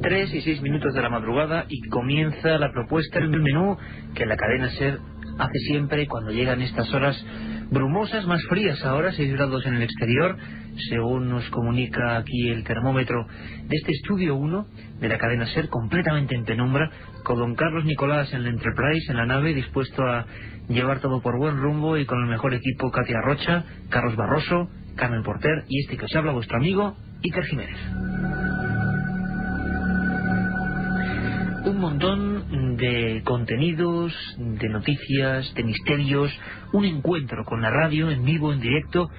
3:06 de la madrugada y comienza la propuesta del menú que la cadena SER hace siempre cuando llegan estas horas brumosas, más frías ahora, 6 grados en el exterior, según nos comunica aquí el termómetro de este estudio 1 de la cadena SER, completamente en penumbra, con don Carlos Nicolás en la Enterprise, en la nave, dispuesto a llevar todo por buen rumbo, y con el mejor equipo: Katia Rocha, Carlos Barroso, Carmen Porter y este que os habla, vuestro amigo Iker Jiménez. Un montón de contenidos, de noticias, de misterios, un encuentro con la radio en vivo, en directo,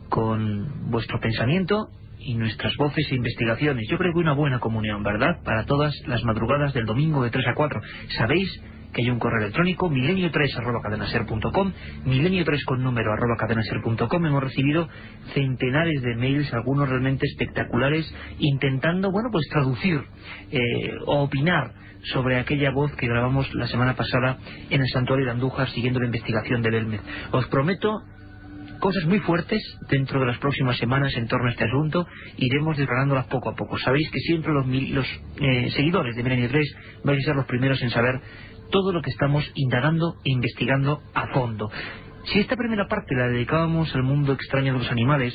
con vuestro pensamiento y nuestras voces e investigaciones. Yo creo que una buena comunión, ¿verdad?, para todas las madrugadas del domingo de 3 a 4. Sabéis que hay un correo electrónico, milenio3@cadenaser.com, milenio3 con número @cadenaser.com. Hemos recibido centenares de mails, algunos realmente espectaculares, intentando, bueno, pues traducir o opinar sobre aquella voz que grabamos la semana pasada en el santuario de Andújar, siguiendo la investigación de Belmez. Os prometo cosas muy fuertes dentro de las próximas semanas en torno a este asunto. Iremos desgranándolas poco a poco. Sabéis que siempre los seguidores de Milenio 3 vais a ser los primeros en saber todo lo que estamos indagando e investigando a fondo. Si esta primera parte la dedicábamos al mundo extraño de los animales,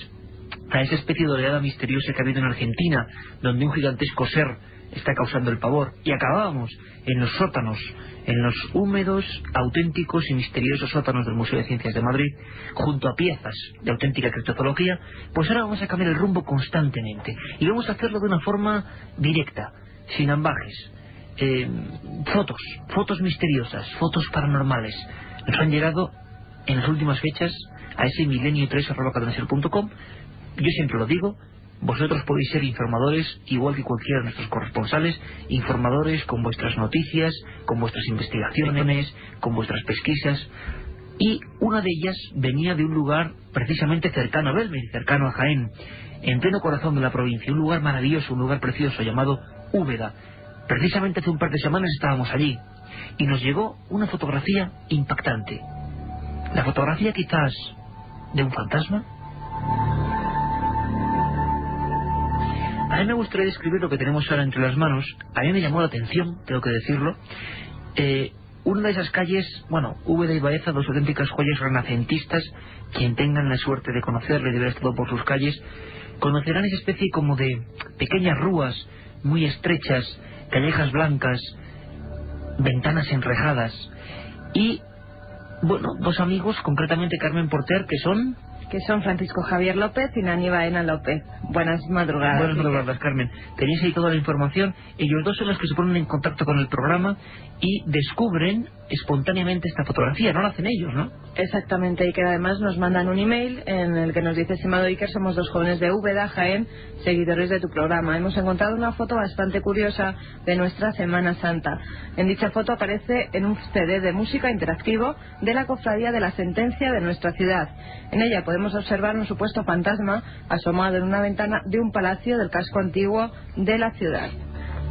a esa especie de oleada misteriosa que ha habido en Argentina, donde un gigantesco ser está causando el pavor, y acabábamos en los sótanos, en los húmedos, auténticos y misteriosos sótanos del Museo de Ciencias de Madrid, junto a piezas de auténtica criptozoología, pues ahora vamos a cambiar el rumbo constantemente, y vamos a hacerlo de una forma directa, sin ambajes. Fotos misteriosas, fotos paranormales nos han llegado en las últimas fechas a ese milenio3@cadenaser.com. Yo siempre lo digo, vosotros podéis ser informadores igual que cualquiera de nuestros corresponsales, informadores con vuestras noticias, con vuestras investigaciones, con vuestras pesquisas, y una de ellas venía de un lugar precisamente cercano a Belmez, cercano a Jaén, en pleno corazón de la provincia, un lugar maravilloso, un lugar precioso llamado Úbeda. Precisamente hace un par de semanas estábamos allí y nos llegó una fotografía impactante. La fotografía quizás de un fantasma. A mí me gustaría describir lo que tenemos ahora entre las manos. A mí me llamó la atención, tengo que decirlo. Una de esas calles, bueno, Úbeda y Baeza, dos auténticas joyas renacentistas. Quien tengan la suerte de conocerle y de haber estado por sus calles, conocerán esa especie como de pequeñas rúas muy estrechas, callejas blancas, ventanas enrejadas, y, bueno, dos amigos, concretamente Carmen Porter, que son Francisco Javier López y Nani Baena López. Buenas madrugadas. Buenas madrugadas, Carmen. Tenéis ahí toda la información. Ellos dos son los que se ponen en contacto con el programa y descubren espontáneamente esta fotografía. No la hacen ellos, ¿no? Exactamente, y que además nos mandan un email en el que nos dice: estimado Iker, somos dos jóvenes de Úbeda, Jaén, seguidores de tu programa. Hemos encontrado una foto bastante curiosa de nuestra Semana Santa. En dicha foto aparece en un CD de música interactivo de la Cofradía de la Sentencia de nuestra ciudad. En ella podemos observar un supuesto fantasma asomado en una ventana de un palacio del casco antiguo de la ciudad.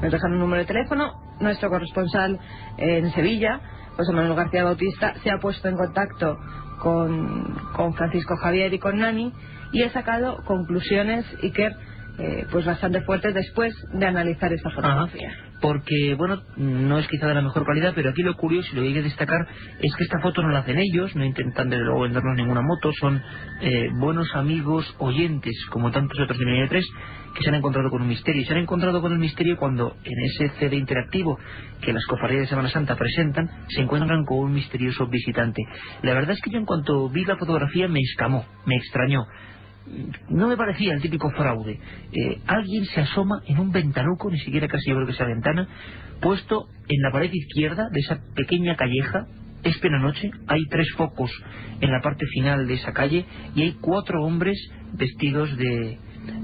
Nos dejan un número de teléfono. Nuestro corresponsal en Sevilla, José Manuel García Bautista, se ha puesto en contacto con Francisco Javier y con Nani, y ha sacado conclusiones, Iker, pues bastante fuertes después de analizar esta fotografía. Porque, bueno, no es quizá de la mejor calidad, pero aquí lo curioso y lo que hay que destacar es que esta foto no la hacen ellos, no intentan desde luego vendernos ninguna moto. Son buenos amigos, oyentes, como tantos otros de Milenio 3, que se han encontrado con un misterio. Y se han encontrado con el misterio cuando en ese CD interactivo que las cofradías de Semana Santa presentan, se encuentran con un misterioso visitante. La verdad es que yo, en cuanto vi la fotografía, me escamó, me extrañó. No me parecía el típico fraude. Alguien se asoma en un ventanuco, ni siquiera casi yo creo que sea ventana, puesto en la pared izquierda de esa pequeña calleja. Es plena noche, hay 3 focos en la parte final de esa calle y hay 4 hombres vestidos de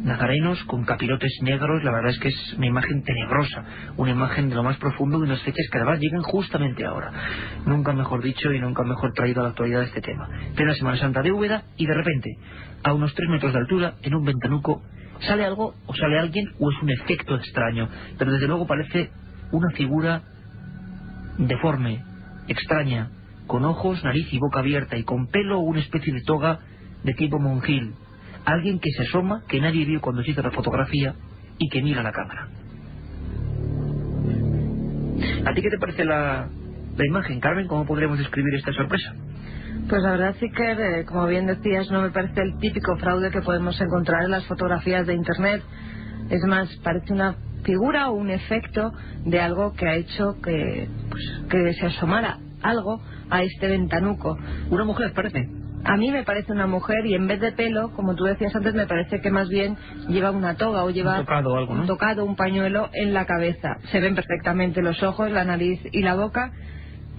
nazarenos con capirotes negros. La verdad es que es una imagen tenebrosa, una imagen de lo más profundo, de unas fechas que además llegan justamente ahora. Nunca mejor dicho y nunca mejor traído a la actualidad este tema. Plena Semana Santa de Úbeda, y de repente, a unos 3 metros de altura, en un ventanuco, sale algo, o sale alguien, o es un efecto extraño, pero desde luego parece una figura deforme, extraña, con ojos, nariz y boca abierta, y con pelo o una especie de toga de tipo monjil. Alguien que se asoma, que nadie vio cuando se hizo la fotografía, y que mira la cámara. ¿A ti qué te parece la imagen, Carmen? ¿Cómo podríamos describir esta sorpresa? Pues la verdad sí que, como bien decías, no me parece el típico fraude que podemos encontrar en las fotografías de Internet. Es más, parece una figura o un efecto de algo que ha hecho que se asomara algo a este ventanuco. Una mujer, parece. A mí me parece una mujer, y en vez de pelo, como tú decías antes, me parece que más bien lleva una toga o lleva un tocado, algo, ¿no? un tocado, un pañuelo en la cabeza. Se ven perfectamente los ojos, la nariz y la boca,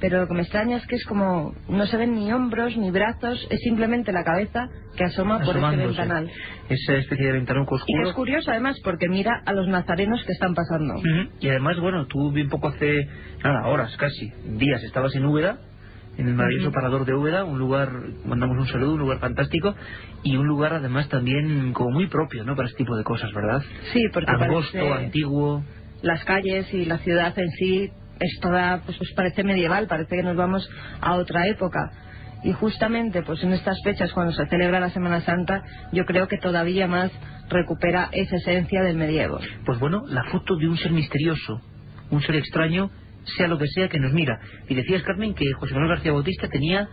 pero lo que me extraña es que es como no se ven ni hombros ni brazos, es simplemente la cabeza que asoma por ese ventanal. Esa especie de ventanuco oscuro. Y que es curioso además porque mira a los nazarenos que están pasando. Y además, bueno, tú bien poco hace horas, casi días, estabas en Úbeda, en el maravilloso parador de Úbeda, un lugar, mandamos un saludo, un lugar fantástico, y un lugar además también como muy propio, ¿no?, para este tipo de cosas, ¿verdad? Sí, porque angosto, antiguo. Las calles y la ciudad en sí es toda, pues parece medieval, parece que nos vamos a otra época. Y justamente pues en estas fechas, cuando se celebra la Semana Santa, yo creo que todavía más recupera esa esencia del medievo. Pues bueno, la foto de un ser misterioso, un ser extraño, sea lo que sea que nos mira. Y decías, Carmen, que José Manuel García Bautista tenía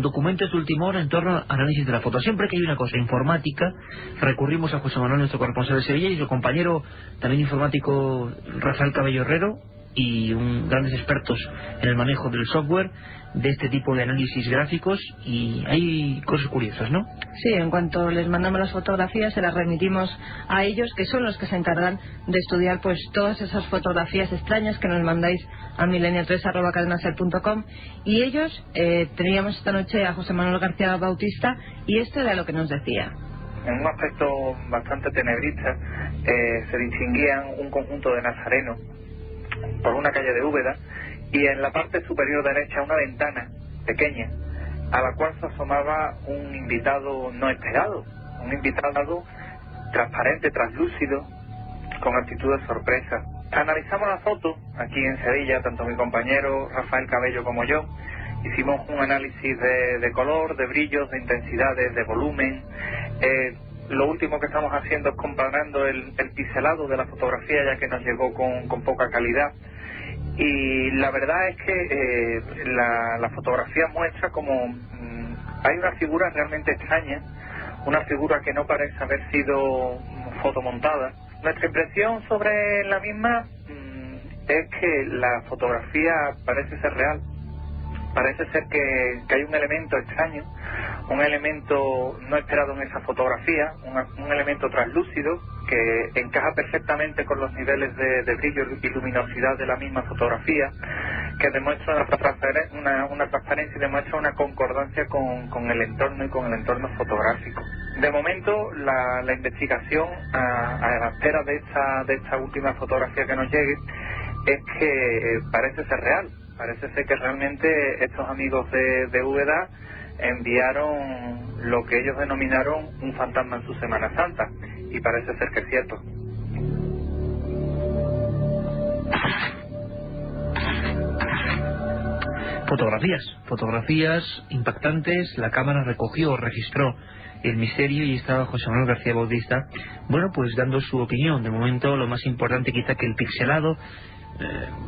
documentos de última hora en torno al análisis de la foto. Siempre que hay una cosa informática, recurrimos a José Manuel, nuestro corresponsal de Sevilla, y su compañero también informático, Rafael Cabello Herrero, y grandes expertos en el manejo del software de este tipo de análisis gráficos, y hay cosas curiosas, ¿no? Sí, en cuanto les mandamos las fotografías se las remitimos a ellos, que son los que se encargan de estudiar pues todas esas fotografías extrañas que nos mandáis a milenio3@cadenaser.com, y ellos teníamos esta noche a José Manuel García Bautista, y esto era lo que nos decía. En un aspecto bastante tenebrista se distinguían un conjunto de nazarenos por una calle de Úbeda, y en la parte superior derecha una ventana pequeña a la cual se asomaba un invitado no esperado, un invitado transparente, translúcido, con actitud de sorpresa. Analizamos la foto aquí en Sevilla, tanto mi compañero Rafael Cabello como yo. Hicimos un análisis de color, de brillos, de intensidades, de volumen. Lo último que estamos haciendo es comparando el pixelado de la fotografía, ya que nos llegó con poca calidad. Y la verdad es que la fotografía muestra como hay una figura realmente extraña, una figura que no parece haber sido fotomontada. Nuestra impresión sobre la misma es que la fotografía parece ser real. Parece ser que hay un elemento extraño, un elemento no esperado en esa fotografía, un elemento translúcido que encaja perfectamente con los niveles de brillo y luminosidad de la misma fotografía, que demuestra una transparencia y demuestra una concordancia con el entorno y con el entorno fotográfico. De momento, la investigación a la espera de esta última fotografía que nos llegue es que parece ser real. Parece ser que realmente estos amigos de Úbeda enviaron lo que ellos denominaron un fantasma en su Semana Santa, y parece ser que es cierto. Fotografías impactantes. La cámara registró el misterio, y estaba José Manuel García Bautista, bueno, pues dando su opinión. De momento, lo más importante quizá que el pixelado,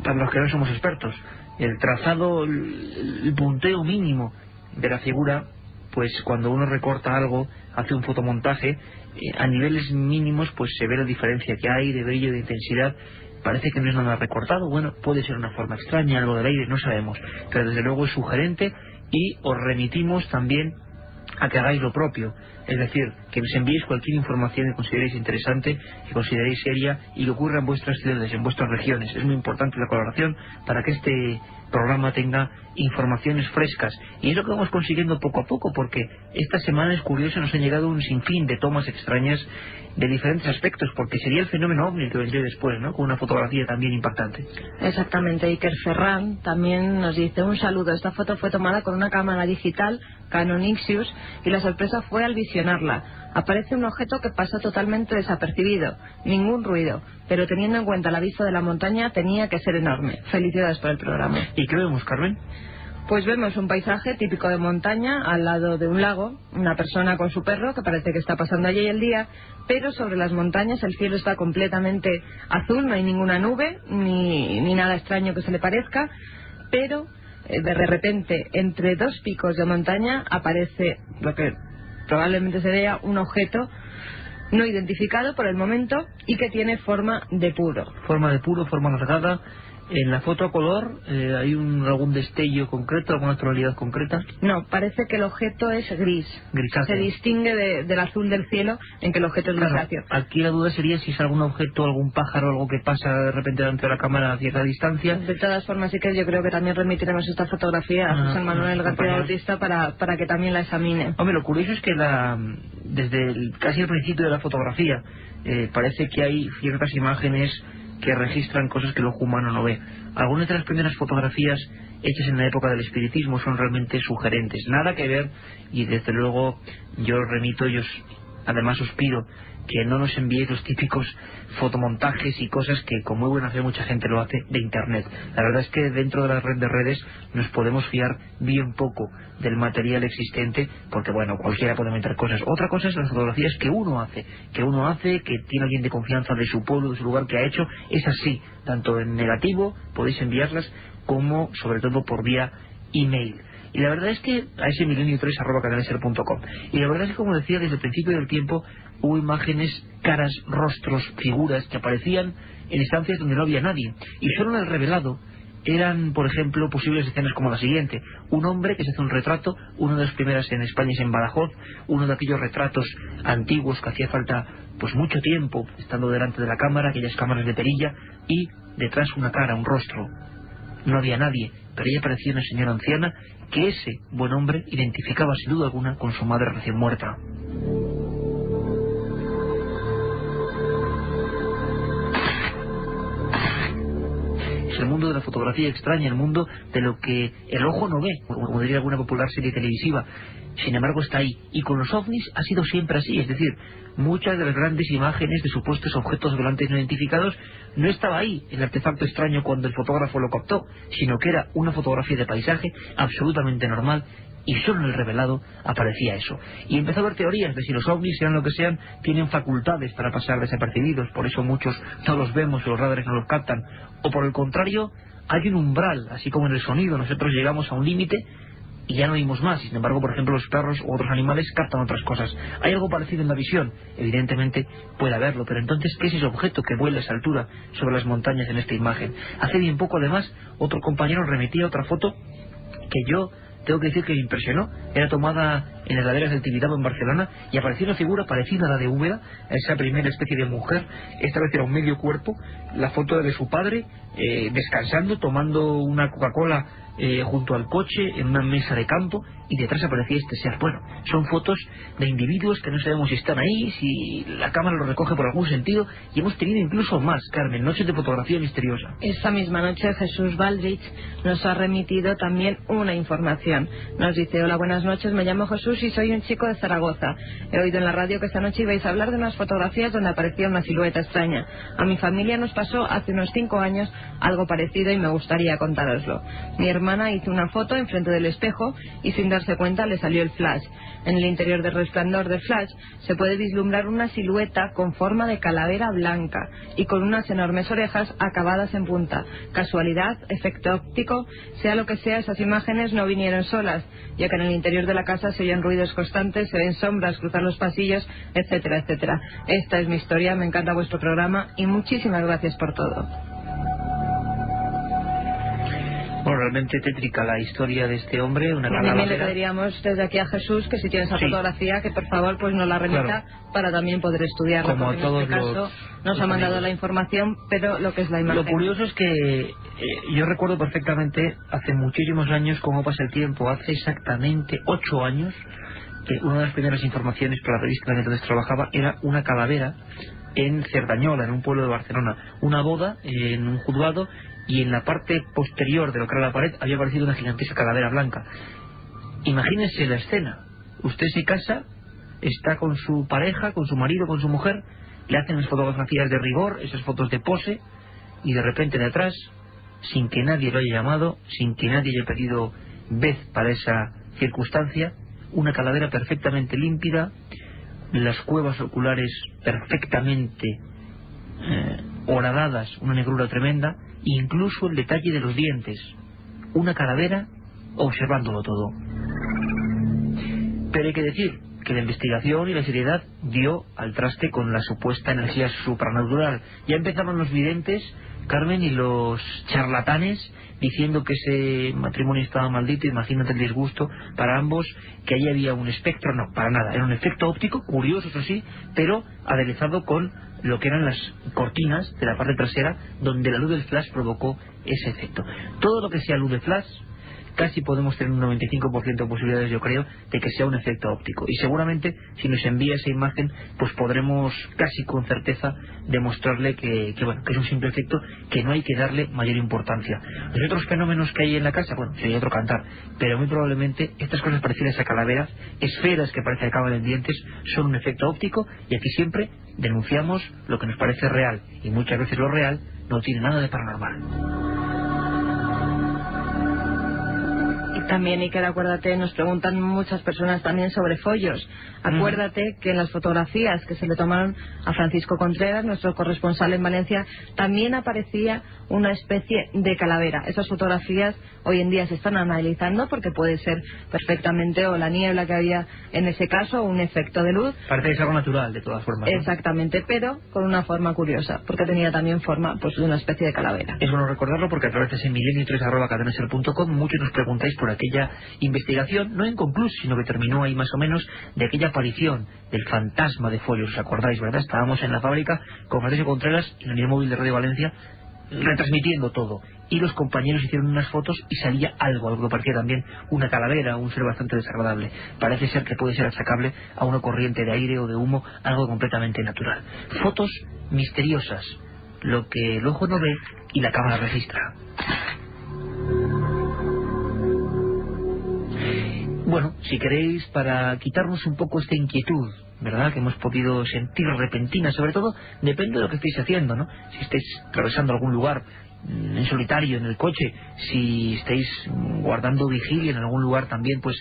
para los que no somos expertos, el trazado, el punteo mínimo de la figura, pues cuando uno recorta algo, hace un fotomontaje, a niveles mínimos pues se ve la diferencia que hay de brillo, de intensidad. Parece que no es nada recortado. Bueno, puede ser una forma extraña, algo del aire, no sabemos, pero desde luego es sugerente, y os remitimos también a que hagáis lo propio, es decir, que nos enviéis cualquier información que consideréis interesante, que consideréis seria, y que ocurra en vuestras ciudades, en vuestras regiones. Es muy importante la colaboración para que este programa tenga informaciones frescas, y es lo que vamos consiguiendo poco a poco, porque esta semana es curioso, nos han llegado un sinfín de tomas extrañas de diferentes aspectos, porque sería el fenómeno ovni que vendría después, ¿no?, con una fotografía también impactante. Exactamente. Iker Ferran también nos dice: un saludo, esta foto fue tomada con una cámara digital Canon Ixius, y la sorpresa fue al visionarla. Aparece un objeto que pasa totalmente desapercibido, ningún ruido, pero teniendo en cuenta la vista de la montaña tenía que ser enorme. Felicidades por el programa. ¿Y qué vemos, Carmen? Pues vemos un paisaje típico de montaña al lado de un lago, una persona con su perro que parece que está pasando allí el día, pero sobre las montañas el cielo está completamente azul, no hay ninguna nube ni nada extraño que se le parezca, pero de repente entre dos picos de montaña aparece lo que probablemente sería un objeto no identificado por el momento y que tiene forma de puro. Forma de puro, forma alargada. En la foto a color hay algún destello concreto, alguna tonalidad concreta. No, parece que el objeto es gris. Grisáceo. Se distingue del azul del cielo en que el objeto es grisáceo. Aquí la duda sería si es algún objeto, algún pájaro, algo que pasa de repente delante de la cámara a cierta distancia. De todas formas, sí que yo creo que también remitiremos esta fotografía a José Manuel García Bautista para que también la examine. Hombre, lo curioso es que desde casi el principio de la fotografía parece que hay ciertas imágenes que registran cosas que el ojo humano no ve. Algunas de las primeras fotografías hechas en la época del espiritismo son realmente sugerentes. Nada que ver, y desde luego yo además os pido que no nos enviéis los típicos fotomontajes y cosas que, como muy buena hacer mucha gente lo hace, de internet. La verdad es que dentro de la red de redes nos podemos fiar bien poco del material existente, porque bueno, cualquiera puede meter cosas. Otra cosa es las fotografías que uno hace, que tiene alguien de confianza de su pueblo, de su lugar, que ha hecho. Es así, tanto en negativo podéis enviarlas, como sobre todo por vía email. Y la verdad es que a ese milenio3@canaleser.com. Y la verdad es que, como decía, desde el principio del tiempo hubo imágenes, caras, rostros, figuras que aparecían en estancias donde no había nadie. Y solo en el revelado eran, por ejemplo, posibles escenas como la siguiente: un hombre que se hace un retrato, una de las primeras en España es en Badajoz, uno de aquellos retratos antiguos que hacía falta pues mucho tiempo estando delante de la cámara, aquellas cámaras de perilla, y detrás una cara, un rostro. No había nadie, pero ella parecía una señora anciana que ese buen hombre identificaba sin duda alguna con su madre recién muerta. Es el mundo de la fotografía extraña, el mundo de lo que el ojo no ve, como diría alguna popular serie televisiva. Sin embargo está ahí, y con los ovnis ha sido siempre así. Es decir, muchas de las grandes imágenes de supuestos objetos volantes no identificados no estaba ahí el artefacto extraño cuando el fotógrafo lo captó, sino que era una fotografía de paisaje absolutamente normal, y solo en el revelado aparecía eso. Y empezó a haber teorías de si los ovnis, sean lo que sean, tienen facultades para pasar desapercibidos, por eso muchos no los vemos, los radares no los captan, o por el contrario hay un umbral, así como en el sonido nosotros llegamos a un límite y ya no oímos más, y sin embargo, por ejemplo, los perros u otros animales captan otras cosas. Hay algo parecido en la visión, evidentemente puede haberlo, pero entonces, ¿qué es ese objeto que vuela a esa altura sobre las montañas en esta imagen? Hace bien poco, además, otro compañero remitía otra foto que yo tengo que decir que me impresionó. Era tomada en las laderas del Tibidabo, en Barcelona, y apareció una figura parecida a la de Úbeda, a esa primera especie de mujer. Esta vez era un medio cuerpo, la foto de su padre descansando, tomando una Coca-Cola junto al coche en una mesa de campo, y detrás aparecía este ser. Bueno, son fotos de individuos que no sabemos si están ahí, si la cámara lo recoge por algún sentido, y hemos tenido incluso más, Carmen, noches de fotografía misteriosa. Esta misma noche Jesús Baldrich nos ha remitido también una información. Nos dice: hola, buenas noches, me llamo Jesús y soy un chico de Zaragoza. He oído en la radio que esta noche ibais a hablar de unas fotografías donde aparecía una silueta extraña. A mi familia nos pasó hace unos 5 años algo parecido y me gustaría contároslo. Mi hermana hizo una foto enfrente del espejo y sin darse cuenta le salió el flash. En el interior del resplandor del flash se puede vislumbrar una silueta con forma de calavera blanca y con unas enormes orejas acabadas en punta. Casualidad, efecto óptico, sea lo que sea, esas imágenes no vinieron solas, ya que en el interior de la casa se oyen ruidos constantes, se ven sombras cruzar los pasillos, etcétera, etcétera. Esta es mi historia, me encanta vuestro programa y muchísimas gracias por todo. Bueno, realmente tétrica la historia de este hombre, una calavera. También le pediríamos desde aquí a Jesús que si tiene esa fotografía, que por favor pues nos la remita, claro, para también poder estudiarla. Como en este caso nos ha mandado amigos la información, pero lo que es la imagen. Lo curioso es que yo recuerdo perfectamente hace muchísimos años, cómo pasa el tiempo, hace exactamente 8 años, que una de las primeras informaciones para la revista en la que entonces trabajaba era una calavera en Cerdañola, en un pueblo de Barcelona, una boda en un juzgado, y en la parte posterior de lo que era la pared había aparecido una gigantesca calavera blanca. Imagínense la escena: usted se casa, está con su pareja, con su marido, con su mujer, le hacen las fotografías de rigor, esas fotos de pose, y de repente detrás, sin que nadie lo haya llamado, sin que nadie haya pedido vez para esa circunstancia, una calavera perfectamente límpida, las cuevas oculares perfectamente horadadas, una negrura tremenda, incluso el detalle de los dientes, una calavera observándolo todo. Pero hay que decir que la investigación y la seriedad dio al traste con la supuesta energía supranatural. Ya empezaban los videntes, Carmen, y los charlatanes diciendo que ese matrimonio estaba maldito. Imagínate el disgusto para ambos, que allí había un espectro. No, para nada, era un efecto óptico, curioso eso sí, pero aderezado con lo que eran las cortinas de la parte trasera, donde la luz del flash provocó ese efecto. Todo lo que sea luz de flash, casi podemos tener un 95% de posibilidades, yo creo, de que sea un efecto óptico. Y seguramente, si nos envía esa imagen, pues podremos casi con certeza demostrarle que es un simple efecto, que no hay que darle mayor importancia. Los otros fenómenos que hay en la casa, bueno, sería otro cantar, pero muy probablemente estas cosas parecidas a calaveras, esferas que parece que acaban en dientes, son un efecto óptico, y aquí siempre denunciamos lo que nos parece real, y muchas veces lo real no tiene nada de paranormal. También, Iker, acuérdate, nos preguntan muchas personas también sobre follos. Acuérdate que en las fotografías que se le tomaron a Francisco Contreras, nuestro corresponsal en Valencia, también aparecía una especie de calavera. Esas fotografías hoy en día se están analizando porque puede ser perfectamente o la niebla que había en ese caso o un efecto de luz. Parece que es algo natural, de todas formas, ¿no? Exactamente, pero con una forma curiosa, porque tenía también forma pues de una especie de calavera. Es bueno recordarlo porque a través de ese milenio3@cadenaser.com muchos nos preguntáis por aquella investigación, no inconclusa, sino que terminó ahí más o menos, de aquella aparición del fantasma de folios. ¿Os acordáis, verdad? Estábamos en la fábrica con Francisco Contreras en el unidad móvil de Radio Valencia retransmitiendo todo, y los compañeros hicieron unas fotos y salía algo que parecía también una calavera, un ser bastante desagradable. Parece ser que puede ser achacable a una corriente de aire o de humo, algo completamente natural. Fotos misteriosas, lo que el ojo no ve y la cámara registra. Bueno, si queréis, para quitarnos un poco esta inquietud, ¿verdad?, que hemos podido sentir repentina, sobre todo, depende de lo que estéis haciendo, ¿no? Si estáis atravesando algún lugar en solitario, en el coche, si estáis guardando vigilia en algún lugar también, pues,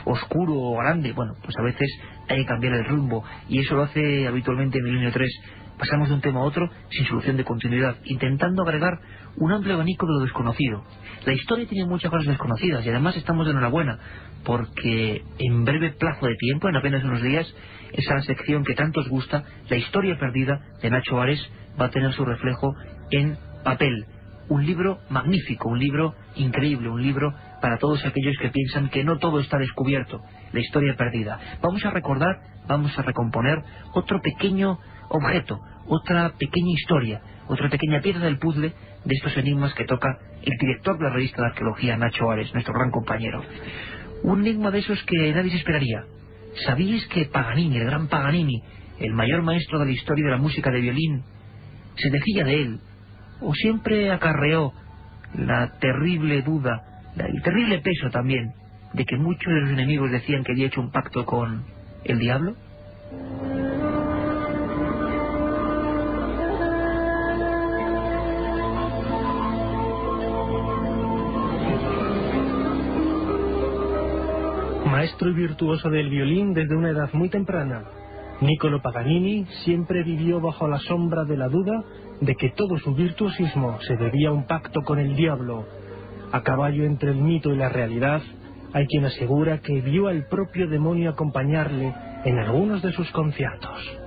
oscuro o grande, bueno, pues a veces hay que cambiar el rumbo, y eso lo hace habitualmente en Milenio 3. Pasamos de un tema a otro sin solución de continuidad, intentando agregar un amplio abanico de lo desconocido. La historia tiene muchas cosas desconocidas y además estamos de enhorabuena porque en breve plazo de tiempo, en apenas unos días, esa sección que tanto os gusta, La historia perdida de Nacho Ares, va a tener su reflejo en papel. Un libro magnífico, un libro increíble, un libro para todos aquellos que piensan que no todo está descubierto. La historia perdida. Vamos a recordar, vamos a recomponer otro pequeño objeto, otra pequeña historia, otra pequeña pieza del puzzle de estos enigmas que toca el director de la revista de arqueología, Nacho Ares, nuestro gran compañero. Un enigma de esos que nadie se esperaría. ¿Sabíais que Paganini, el gran Paganini, el mayor maestro de la historia de la música de violín, se decía de él, o siempre acarreó la terrible duda, el terrible peso también, de que muchos de los enemigos decían que había hecho un pacto con el diablo? Maestro y virtuoso del violín desde una edad muy temprana, Niccolò Paganini siempre vivió bajo la sombra de la duda de que todo su virtuosismo se debía a un pacto con el diablo. A caballo entre el mito y la realidad, hay quien asegura que vio al propio demonio acompañarle en algunos de sus conciertos.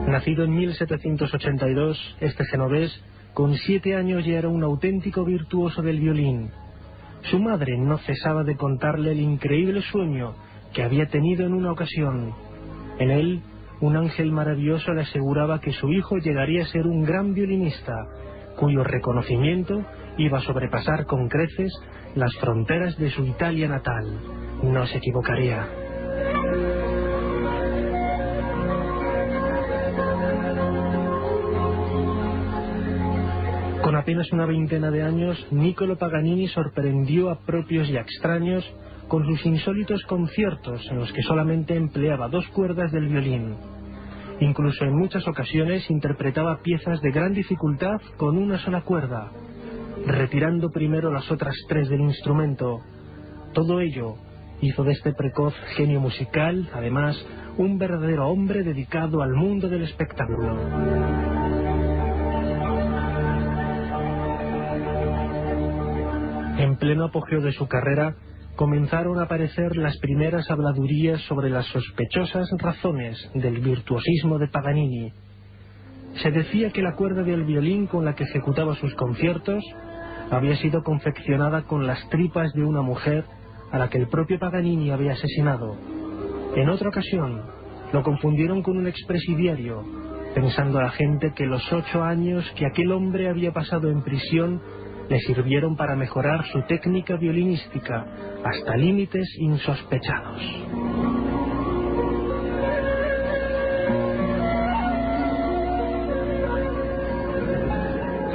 Nacido en 1782, este genovés, con 7 años ya era un auténtico virtuoso del violín. Su madre no cesaba de contarle el increíble sueño que había tenido en una ocasión. En él, un ángel maravilloso le aseguraba que su hijo llegaría a ser un gran violinista, cuyo reconocimiento iba a sobrepasar con creces las fronteras de su Italia natal. No se equivocaría. Con apenas una veintena de años, Niccolò Paganini sorprendió a propios y a extraños con sus insólitos conciertos en los que solamente empleaba 2 cuerdas del violín. Incluso en muchas ocasiones interpretaba piezas de gran dificultad con una sola cuerda, retirando primero las otras 3 del instrumento. Todo ello hizo de este precoz genio musical, además, un verdadero hombre dedicado al mundo del espectáculo. En pleno apogeo de su carrera, comenzaron a aparecer las primeras habladurías sobre las sospechosas razones del virtuosismo de Paganini. Se decía que la cuerda del violín con la que ejecutaba sus conciertos había sido confeccionada con las tripas de una mujer a la que el propio Paganini había asesinado. En otra ocasión, lo confundieron con un expresidiario, pensando a la gente que los 8 años que aquel hombre había pasado en prisión le sirvieron para mejorar su técnica violinística hasta límites insospechados.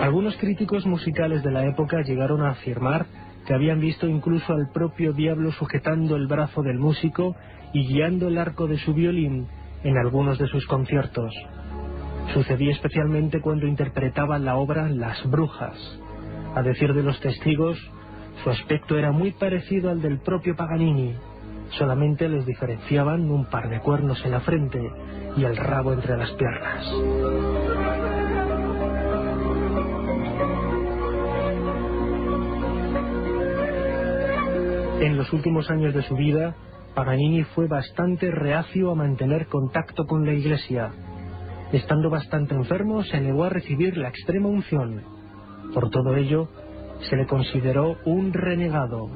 Algunos críticos musicales de la época llegaron a afirmar que habían visto incluso al propio diablo sujetando el brazo del músico y guiando el arco de su violín en algunos de sus conciertos. Sucedía especialmente cuando interpretaba la obra Las Brujas. A decir de los testigos, su aspecto era muy parecido al del propio Paganini. Solamente les diferenciaban un par de cuernos en la frente y el rabo entre las piernas. En los últimos años de su vida, Paganini fue bastante reacio a mantener contacto con la Iglesia. Estando bastante enfermo, se negó a recibir la extrema unción. Por todo ello, se le consideró un renegado,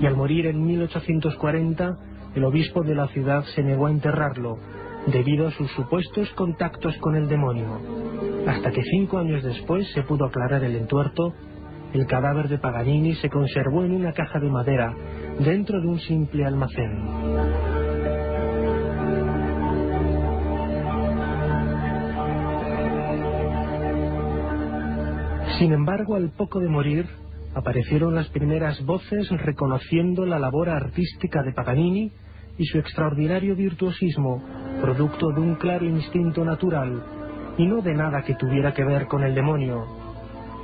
y al morir en 1840, el obispo de la ciudad se negó a enterrarlo, debido a sus supuestos contactos con el demonio. Hasta que 5 años después se pudo aclarar el entuerto, el cadáver de Paganini se conservó en una caja de madera, dentro de un simple almacén. Sin embargo, al poco de morir, aparecieron las primeras voces reconociendo la labor artística de Paganini y su extraordinario virtuosismo, producto de un claro instinto natural, y no de nada que tuviera que ver con el demonio.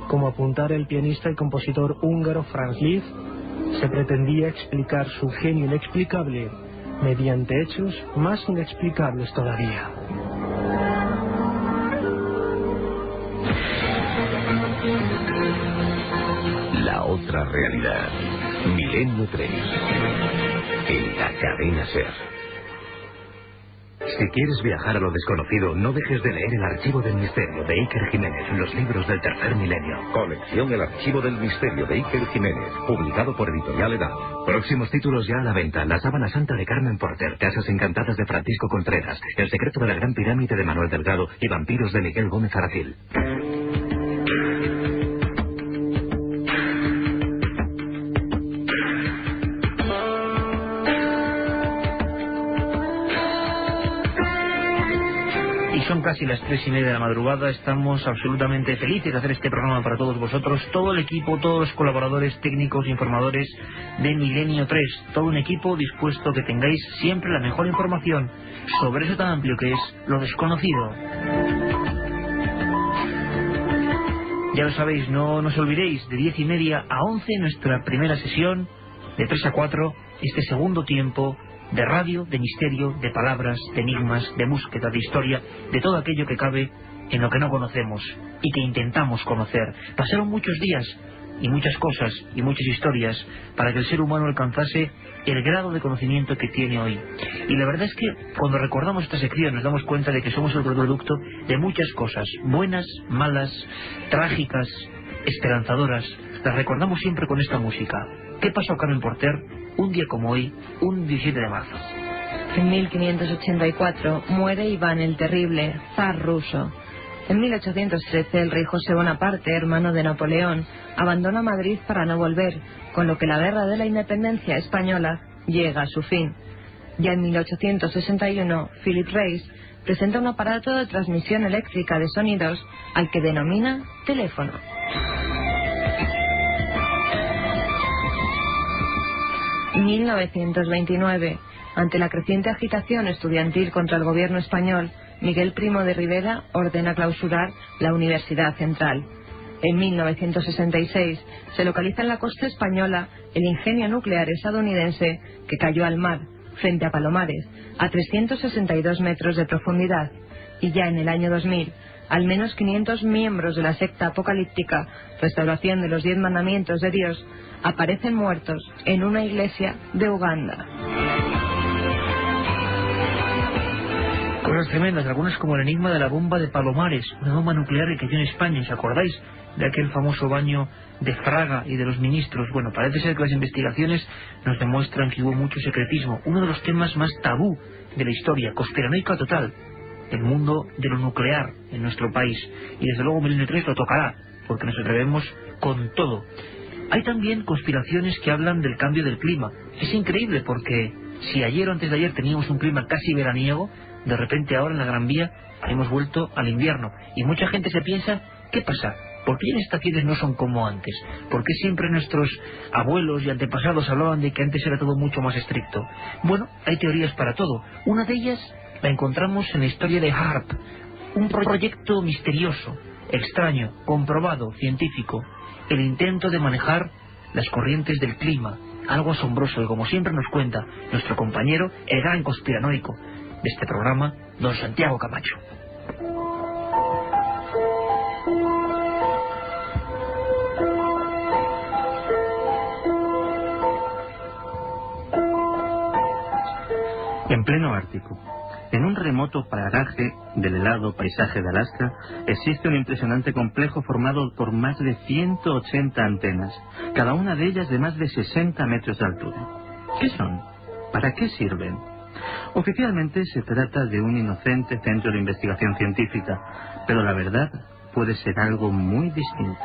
Como apuntara el pianista y compositor húngaro Franz Liszt, se pretendía explicar su genio inexplicable mediante hechos más inexplicables todavía. La otra realidad. Milenio 3. En la cadena SER. Si quieres viajar a lo desconocido, no dejes de leer El Archivo del Misterio de Iker Jiménez, los libros del tercer milenio. Colección El Archivo del Misterio de Iker Jiménez, publicado por Editorial Edad. Próximos títulos ya a la venta: La Sábana Santa de Carmen Porter, Casas Encantadas de Francisco Contreras, El Secreto de la Gran Pirámide de Manuel Delgado y Vampiros de Miguel Gómez Aracil. Son casi las 3:30 de la madrugada. Estamos absolutamente felices de hacer este programa para todos vosotros, todo el equipo, todos los colaboradores técnicos, informadores de Milenio 3, todo un equipo dispuesto a que tengáis siempre la mejor información sobre eso tan amplio que es lo desconocido. Ya lo sabéis, no nos olvidéis, de 10:30 a 11 nuestra primera sesión, de 3 a 4 este segundo tiempo de radio, de misterio, de palabras, de enigmas, de búsqueda, de historia, de todo aquello que cabe en lo que no conocemos y que intentamos conocer. Pasaron muchos días y muchas cosas y muchas historias para que el ser humano alcanzase el grado de conocimiento que tiene hoy. Y la verdad es que cuando recordamos esta sección nos damos cuenta de que somos el producto de muchas cosas, buenas, malas, trágicas, esperanzadoras. Las recordamos siempre con esta música. ¿Qué pasó a Carmen Porter un día como hoy, un 17 de marzo? En 1584 muere Iván el Terrible, zar ruso. En 1813 el rey José Bonaparte, hermano de Napoleón, abandona Madrid para no volver, con lo que la guerra de la independencia española llega a su fin. Ya en 1861, Philip Reis presenta un aparato de transmisión eléctrica de sonidos al que denomina teléfono. En 1929, ante la creciente agitación estudiantil contra el gobierno español, Miguel Primo de Rivera ordena clausurar la Universidad Central. En 1966 se localiza en la costa española el ingenio nuclear estadounidense que cayó al mar, frente a Palomares, a 362 metros de profundidad. Y ya en el año 2000, al menos 500 miembros de la secta apocalíptica Restauración de los 10 Mandamientos de Dios aparecen muertos en una iglesia de Uganda. Cosas tremendas, algunas como el enigma de la bomba de Palomares, una bomba nuclear que cayó en España, ¿os acordáis de aquel famoso baño de Fraga y de los ministros? Bueno, parece ser que las investigaciones nos demuestran que hubo mucho secretismo, uno de los temas más tabú de la historia, conspiranoica total, el mundo de lo nuclear en nuestro país, y desde luego Milenio 3 lo tocará, porque nos atrevemos con todo. Hay también conspiraciones que hablan del cambio del clima. Es increíble porque si ayer o antes de ayer teníamos un clima casi veraniego, de repente ahora en la Gran Vía hemos vuelto al invierno, y mucha gente se piensa, ¿qué pasa? ¿Por qué las estaciones no son como antes? ¿Por qué siempre nuestros abuelos y antepasados hablaban de que antes era todo mucho más estricto? Bueno, hay teorías para todo. Una de ellas la encontramos en la historia de HAARP, un proyecto misterioso, extraño, comprobado, científico, el intento de manejar las corrientes del clima, algo asombroso, y como siempre nos cuenta nuestro compañero, el gran conspiranoico de este programa, don Santiago Camacho. En pleno Ártico, en un remoto paraje del helado paisaje de Alaska, existe un impresionante complejo formado por más de 180 antenas, cada una de ellas de más de 60 metros de altura. ¿Qué son? ¿Para qué sirven? Oficialmente se trata de un inocente centro de investigación científica, pero la verdad puede ser algo muy distinto.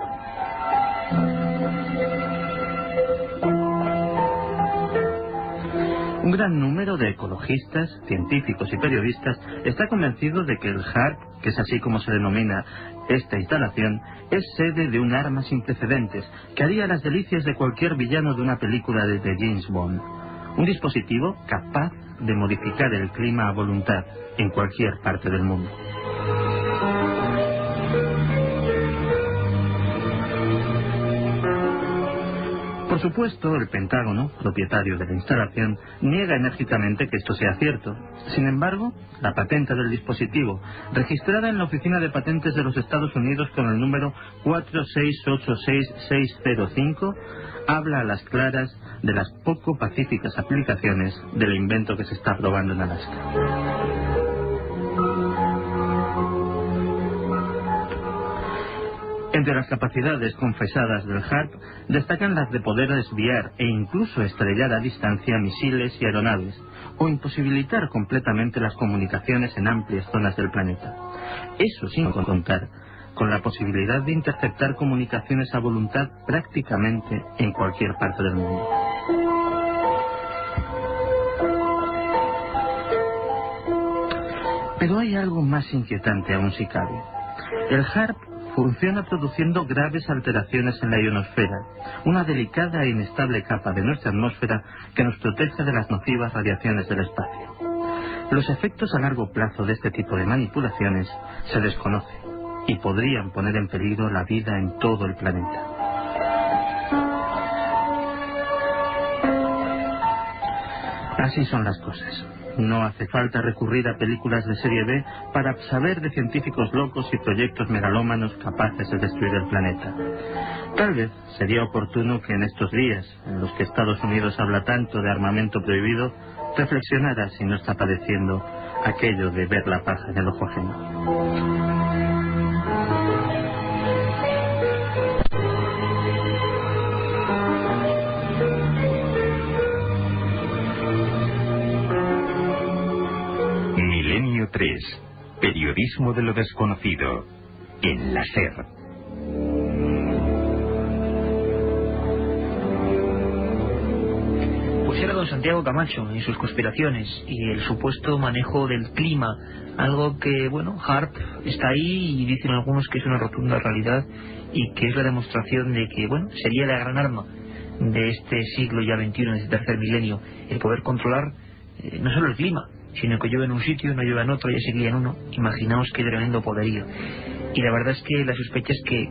Un gran número de ecologistas, científicos y periodistas está convencido de que el HAARP, que es así como se denomina esta instalación, es sede de un arma sin precedentes que haría las delicias de cualquier villano de una película de James Bond. Un dispositivo capaz de modificar el clima a voluntad en cualquier parte del mundo. Por supuesto, el Pentágono, propietario de la instalación, niega enérgicamente que esto sea cierto. Sin embargo, la patente del dispositivo, registrada en la Oficina de Patentes de los Estados Unidos con el número 4686605, habla a las claras de las poco pacíficas aplicaciones del invento que se está probando en Alaska. Entre las capacidades confesadas del HAARP destacan las de poder desviar e incluso estrellar a distancia misiles y aeronaves, o imposibilitar completamente las comunicaciones en amplias zonas del planeta. Eso sin contar con la posibilidad de interceptar comunicaciones a voluntad prácticamente en cualquier parte del mundo. Pero hay algo más inquietante aún si cabe. El HAARP funciona produciendo graves alteraciones en la ionosfera, una delicada e inestable capa de nuestra atmósfera que nos protege de las nocivas radiaciones del espacio. Los efectos a largo plazo de este tipo de manipulaciones se desconocen y podrían poner en peligro la vida en todo el planeta. Así son las cosas. No hace falta recurrir a películas de serie B para saber de científicos locos y proyectos megalómanos capaces de destruir el planeta. Tal vez sería oportuno que en estos días, en los que Estados Unidos habla tanto de armamento prohibido, reflexionara si no está padeciendo aquello de ver la paja en el ojo ajeno. Milenio 3. Periodismo de lo desconocido. En la SER. Pues era don Santiago Camacho y sus conspiraciones y el supuesto manejo del clima, algo que, bueno, HAARP está ahí y dicen algunos que es una rotunda realidad y que es la demostración de que, bueno, sería la gran arma de este siglo ya XXI, de este tercer milenio, el poder controlar no solo el clima, sino que llueve en un sitio, no llueve en otro, ya seguía en uno. Imaginaos qué tremendo poderío. Y la verdad es que la sospecha es que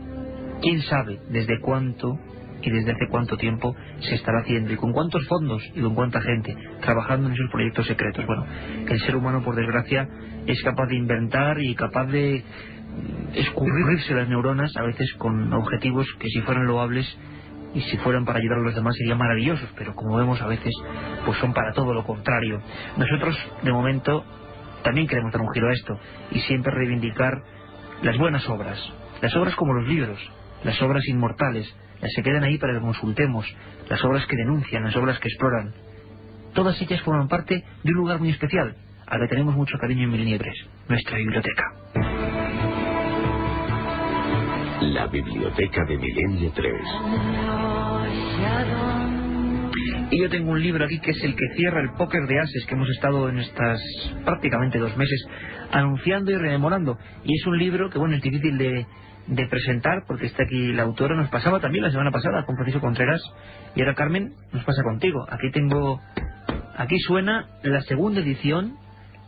quién sabe desde cuánto y desde hace cuánto tiempo se estará haciendo, y con cuántos fondos y con cuánta gente trabajando en esos proyectos secretos. Bueno, el ser humano, por desgracia, es capaz de inventar y capaz de escurrirse las neuronas, a veces con objetivos que, si fueran loables y si fueran para ayudar a los demás, serían maravillosos, pero como vemos a veces pues son para todo lo contrario. Nosotros, de momento, también queremos dar un giro a esto y siempre reivindicar las buenas obras, las obras como los libros, las obras inmortales, las que quedan ahí para que consultemos, las obras que denuncian, las obras que exploran. Todas ellas forman parte de un lugar muy especial, al que tenemos mucho cariño en Milniebres, nuestra biblioteca. La biblioteca de Milenio 3. Y yo tengo un libro aquí que es el que cierra el póker de ases que hemos estado en estas prácticamente 2 meses anunciando y rememorando. Y es un libro que, bueno, es difícil de presentar porque está aquí la autora. Nos pasaba también la semana pasada con Francisco Contreras, y ahora, Carmen, nos pasa contigo. Aquí suena la segunda edición,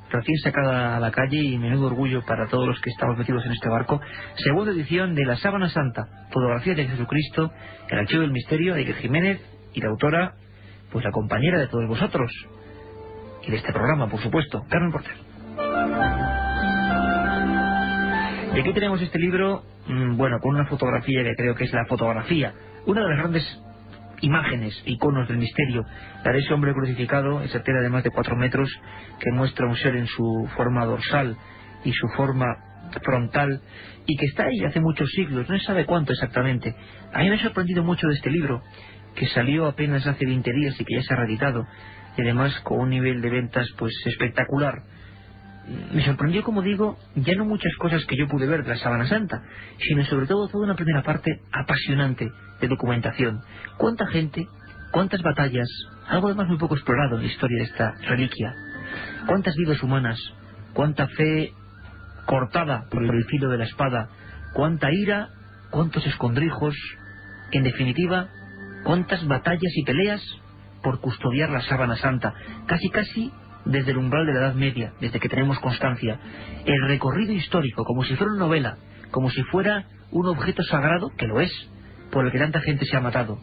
recién sacada a la calle, y menudo orgullo para todos los que estamos metidos en este barco. Segunda edición de La Sábana Santa, fotografía de Jesucristo, el archivo del misterio, de Iker Jiménez, y la autora, pues la compañera de todos vosotros y de este programa, por supuesto, Carmen Porter. Y aquí tenemos este libro, bueno, con una fotografía que creo que es la fotografía, una de las grandes imágenes, iconos del misterio, la de ese hombre crucificado, esa tela de más de 4 metros que muestra un ser en su forma dorsal y su forma frontal, y que está ahí hace muchos siglos, no se sabe cuánto exactamente. A mí me ha sorprendido mucho de este libro, que salió apenas hace 20 días y que ya se ha reeditado, y además con un nivel de ventas pues espectacular. Me sorprendió, como digo, ya no muchas cosas que yo pude ver de la Sábana Santa, sino sobre todo toda una primera parte apasionante de documentación. Cuánta gente, cuántas batallas, algo además muy poco explorado en la historia de esta reliquia. Cuántas vidas humanas, cuánta fe cortada por el filo de la espada, cuánta ira, cuántos escondrijos, en definitiva, cuántas batallas y peleas por custodiar la Sábana Santa, casi desde el umbral de la Edad Media, desde que tenemos constancia. El recorrido histórico, como si fuera una novela, como si fuera un objeto sagrado, que lo es, por el que tanta gente se ha matado.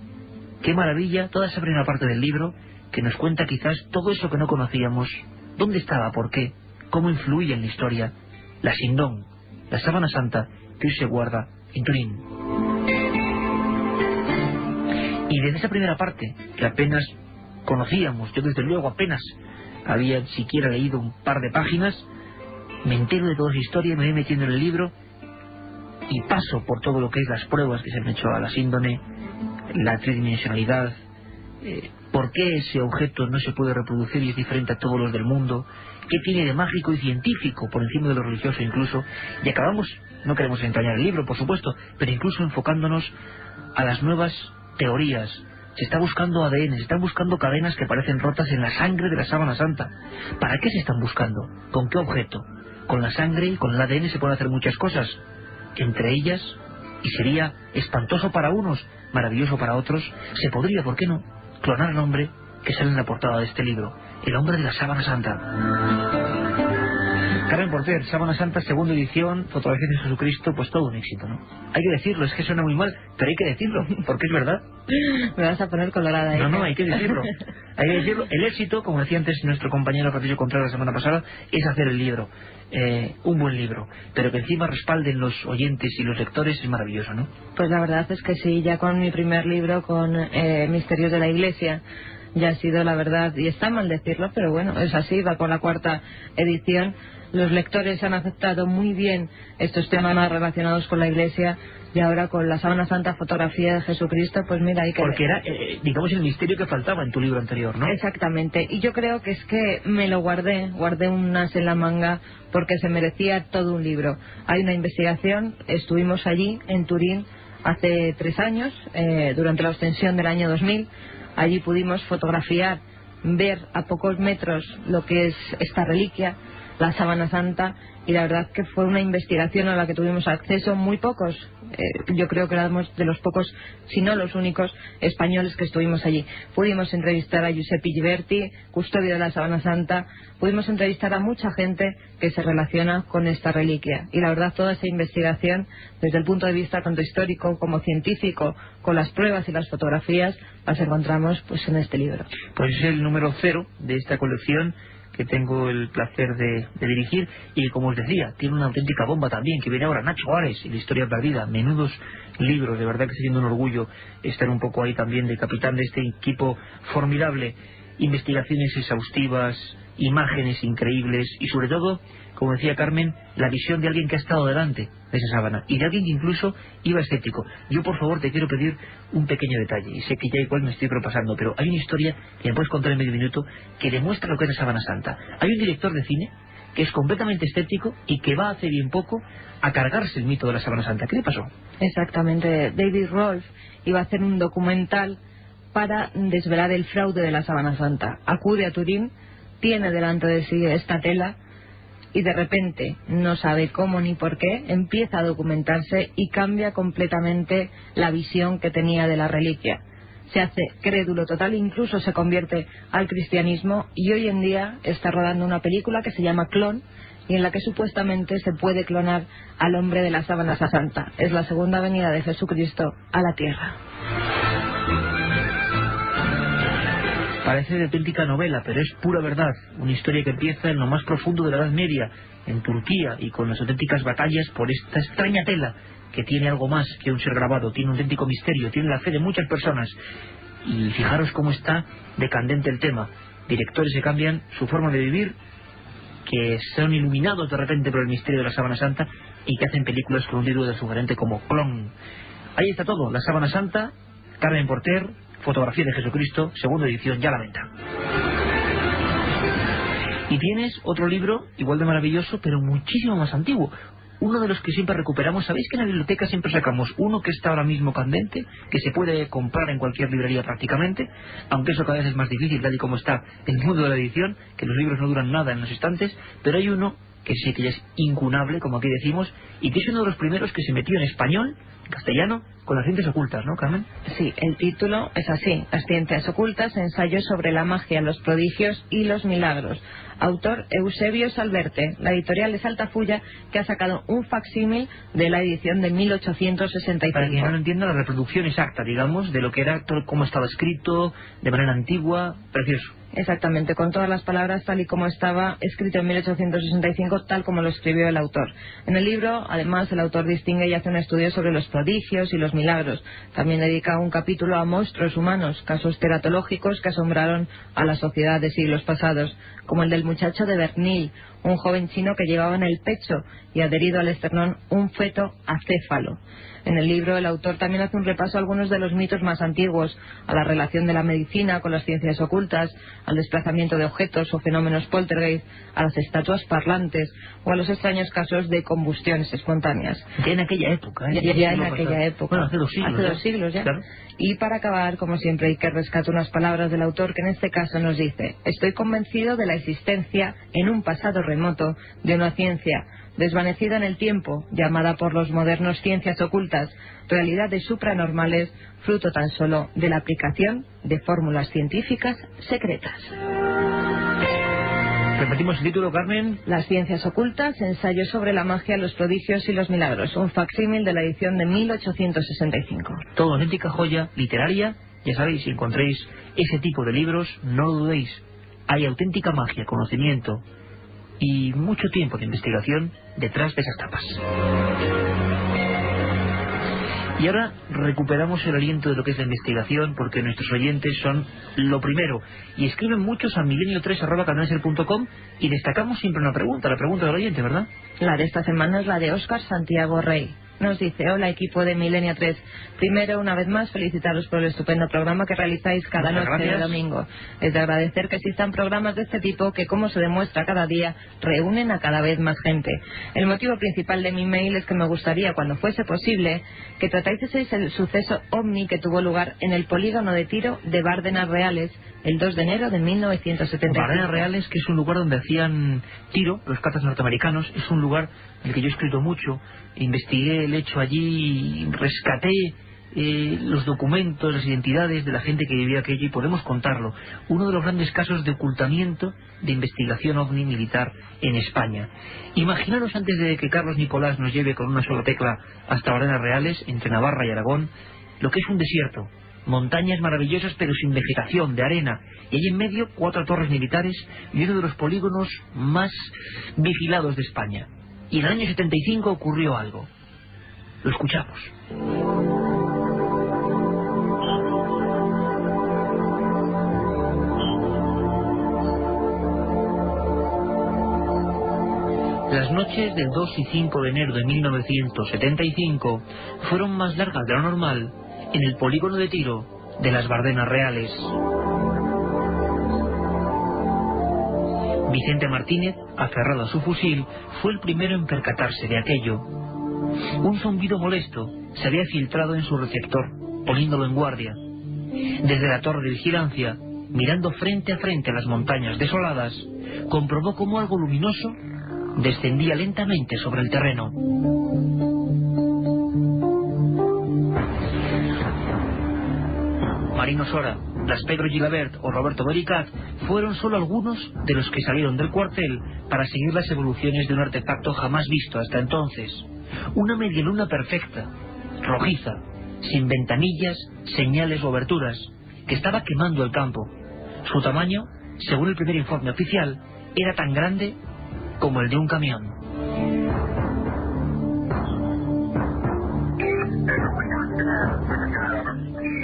Qué maravilla toda esa primera parte del libro, que nos cuenta quizás todo eso que no conocíamos, dónde estaba, por qué, cómo influía en la historia, la Sindón, la Sábana Santa, que hoy se guarda en Turín. Y desde esa primera parte, que apenas conocíamos, yo desde luego apenas había siquiera leído un par de páginas, me entero de toda esa historia, me voy metiendo en el libro y paso por todo lo que es las pruebas que se han hecho a la síndone, la tridimensionalidad, por qué ese objeto no se puede reproducir y es diferente a todos los del mundo, qué tiene de mágico y científico por encima de lo religioso incluso, y acabamos, no queremos entrañar el libro por supuesto, pero incluso enfocándonos a las nuevas teorías. Se está buscando ADN, se están buscando cadenas que parecen rotas en la sangre de la Sábana Santa. ¿Para qué se están buscando? ¿Con qué objeto? Con la sangre y con el ADN se pueden hacer muchas cosas, entre ellas, y sería espantoso para unos, maravilloso para otros, se podría, ¿por qué no?, clonar al hombre que sale en la portada de este libro, el hombre de la Sábana Santa. Carmen Porter, Sábana Santa, segunda edición, fotografía de Jesucristo, pues todo un éxito, ¿no? Hay que decirlo, es que suena muy mal, pero hay que decirlo, porque es verdad. Me vas a poner colorada ahí. No, hay que decirlo. Hay que decirlo. El éxito, como decía antes nuestro compañero Francisco Contreras la semana pasada, es hacer el libro, un buen libro, pero que encima respalden los oyentes y los lectores, es maravilloso, ¿no? Pues la verdad es que sí, ya con mi primer libro, con Misterios de la Iglesia, ya ha sido, la verdad, y está mal decirlo, pero bueno, es así, va por la 4ª edición. Los lectores han aceptado muy bien estos temas más relacionados con la Iglesia, y ahora con la Sábana Santa, fotografía de Jesucristo, pues mira, hay que... Porque era, digamos, el misterio que faltaba en tu libro anterior, ¿no? Exactamente, y yo creo que es que me lo guardé un as en la manga, porque se merecía todo un libro. Hay una investigación, estuvimos allí, en Turín, hace 3 años, durante la ostensión del año 2000, allí pudimos fotografiar, ver a pocos metros lo que es esta reliquia, la Sábana Santa, y la verdad que fue una investigación a la que tuvimos acceso muy pocos. Yo creo que éramos de los pocos, si no los únicos, españoles que estuvimos allí. Pudimos entrevistar a Giuseppe Ghiberti, custodio de la Sábana Santa, pudimos entrevistar a mucha gente que se relaciona con esta reliquia. Y la verdad, toda esa investigación, desde el punto de vista tanto histórico como científico, con las pruebas y las fotografías, las encontramos pues en este libro. Pues es el número 0 de esta colección que tengo el placer de dirigir, y como os decía, tiene una auténtica bomba también, que viene ahora, Nacho Ares y la historia perdida. Menudos libros, de verdad que está siendo un orgullo estar un poco ahí también de capitán de este equipo formidable. Investigaciones exhaustivas, imágenes increíbles y sobre todo, como decía Carmen, la visión de alguien que ha estado delante de esa sábana y de alguien que incluso iba escéptico. Yo, por favor, te quiero pedir un pequeño detalle, y sé que ya igual me estoy propasando, pero hay una historia que me puedes contar en medio minuto que demuestra lo que es la Sábana Santa. Hay un director de cine que es completamente escéptico y que va hace bien poco a cargarse el mito de la Sábana Santa. ¿Qué le pasó? Exactamente, David Rolfe iba a hacer un documental para desvelar el fraude de la Sábana Santa. Acude a Turín, tiene delante de sí esta tela y de repente, no sabe cómo ni por qué, empieza a documentarse y cambia completamente la visión que tenía de la reliquia. Se hace crédulo total, incluso se convierte al cristianismo, y hoy en día está rodando una película que se llama Clon, y en la que supuestamente se puede clonar al hombre de la Sábana Santa. Es la segunda venida de Jesucristo a la tierra. Parece de auténtica novela, pero es pura verdad. Una historia que empieza en lo más profundo de la Edad Media, en Turquía, y con las auténticas batallas por esta extraña tela que tiene algo más que un ser grabado, tiene un auténtico misterio, tiene la fe de muchas personas. Y fijaros cómo está decandente el tema. Directores que cambian su forma de vivir, que son iluminados de repente por el misterio de la Sábana Santa y que hacen películas con un título de sugerente como Clon. Ahí está todo, la Sábana Santa, Carmen Porter, fotografía de Jesucristo, segunda edición, ya a la venta. Y tienes otro libro igual de maravilloso, pero muchísimo más antiguo. Uno de los que siempre recuperamos. Sabéis que en la biblioteca siempre sacamos uno que está ahora mismo candente, que se puede comprar en cualquier librería prácticamente, aunque eso cada vez es más difícil, tal y como está el mundo de la edición, que los libros no duran nada en los estantes, pero hay uno que sí que ya es incunable, como aquí decimos, y que es uno de los primeros que se metió en español, en castellano, con las ciencias ocultas, ¿no, Carmen? Sí, el título es así: Las ciencias ocultas, ensayo sobre la magia, los prodigios y los milagros. Autor Eusebio Salverte. La editorial es Altafulla, que ha sacado un facsímil de la edición de 1865. Para quien no lo entienda, la reproducción exacta, digamos, de lo que era, cómo estaba escrito, de manera antigua, precioso. Exactamente, con todas las palabras tal y como estaba escrito en 1865, tal como lo escribió el autor. En el libro, además, el autor distingue y hace un estudio sobre los prodigios y los milagros. También dedica un capítulo a monstruos humanos, casos teratológicos que asombraron a la sociedad de siglos pasados, como el del muchacho de Bernil, un joven chino que llevaba en el pecho y adherido al esternón un feto acéfalo. En el libro, el autor también hace un repaso a algunos de los mitos más antiguos, a la relación de la medicina con las ciencias ocultas, al desplazamiento de objetos o fenómenos poltergeist, a las estatuas parlantes o a los extraños casos de combustiones espontáneas. Ya en aquella época, ¿eh? Ya en aquella época. Bueno, hace 2 siglos. Hace 2 siglos ya. Claro. Y para acabar, como siempre, hay que rescatar unas palabras del autor, que en este caso nos dice: estoy convencido de la existencia en un pasado remoto de una ciencia desvanecida en el tiempo, llamada por los modernos ciencias ocultas, realidades supranormales, fruto tan solo de la aplicación de fórmulas científicas secretas. Repetimos el título, Carmen. Las ciencias ocultas, ensayo sobre la magia, los prodigios y los milagros, un facsímil de la edición de 1865. Todo auténtica joya literaria. Ya sabéis, si encontréis ese tipo de libros, no lo dudéis. Hay auténtica magia, conocimiento y mucho tiempo de investigación detrás de esas tapas. Y ahora recuperamos el aliento de lo que es la investigación, porque nuestros oyentes son lo primero, y escriben muchos a milenio3@cadenaser.com, y destacamos siempre una pregunta, la pregunta del oyente, ¿verdad? La de esta semana es la de Óscar Santiago Rey. nos dice: hola equipo de Milenio 3. Primero, una vez más, felicitaros por el estupendo programa que realizáis cada noche de domingo. Es de agradecer que existan programas de este tipo que, como se demuestra cada día, reúnen a cada vez más gente. El motivo principal de mi mail es que me gustaría, cuando fuese posible, que tratáis el suceso OVNI que tuvo lugar en el polígono de tiro de Bárdenas Reales el 2 de enero de 1975. Bárdenas Reales, que es un lugar donde hacían tiro los cazas norteamericanos, es un lugar en el que yo he escrito mucho, investigué el hecho allí, rescaté los documentos, las identidades de la gente que vivía aquello y podemos contarlo. Uno de los grandes casos de ocultamiento de investigación ovni militar en España. Imaginaros, antes de que Carlos Nicolás nos lleve con una sola tecla hasta Bárdenas Reales, entre Navarra y Aragón, lo que es un desierto. Montañas maravillosas pero sin vegetación, de arena, y ahí en medio 4 torres militares y uno de los polígonos más vigilados de España. Y en el año 75 ocurrió algo. Lo escuchamos. Las noches del 2 y 5 de enero de 1975 fueron más largas de lo normal en el polígono de tiro de las Bárdenas Reales. Vicente Martínez, aferrado a su fusil, fue el primero en percatarse de aquello. Un zumbido molesto se había filtrado en su receptor, poniéndolo en guardia. Desde la torre de vigilancia, mirando frente a frente a las montañas desoladas, comprobó cómo algo luminoso descendía lentamente sobre el terreno. Marino Sora, Blas Pedro Gilabert o Roberto Bericat fueron solo algunos de los que salieron del cuartel para seguir las evoluciones de un artefacto jamás visto hasta entonces. Una medialuna perfecta, rojiza, sin ventanillas, señales o aberturas, que estaba quemando el campo. Su tamaño, según el primer informe oficial, era tan grande como el de un camión.